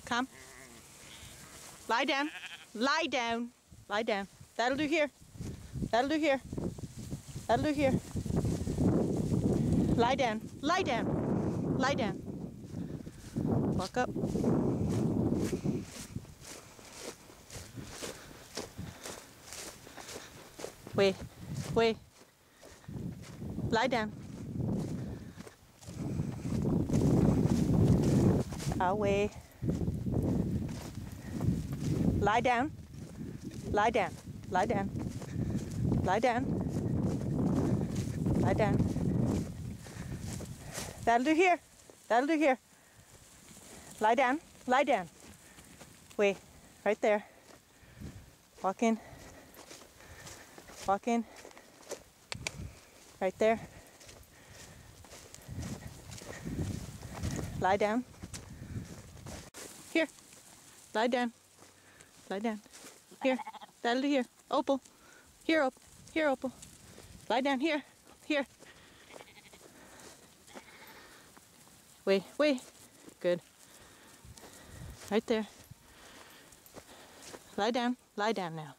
Come. Lie down. Lie down. Lie down. That'll do here. That'll do here. That'll do here. Lie down. Lie down. Lie down. Walk up. Wait. Wait. Lie down. Away. Lie down. Lie down. Lie down. Lie down. Lie down. That'll do here. That'll do here. Lie down. Lie down. Wait. Right there. Walk in. Walk in. Right there. Lie down. Here. Lie down. Lie down. Here. That'll do here. Opal. Here, Opal. Here, Opal. Lie down here. Here. Wait, wait. Good. Right there. Lie down. Lie down now.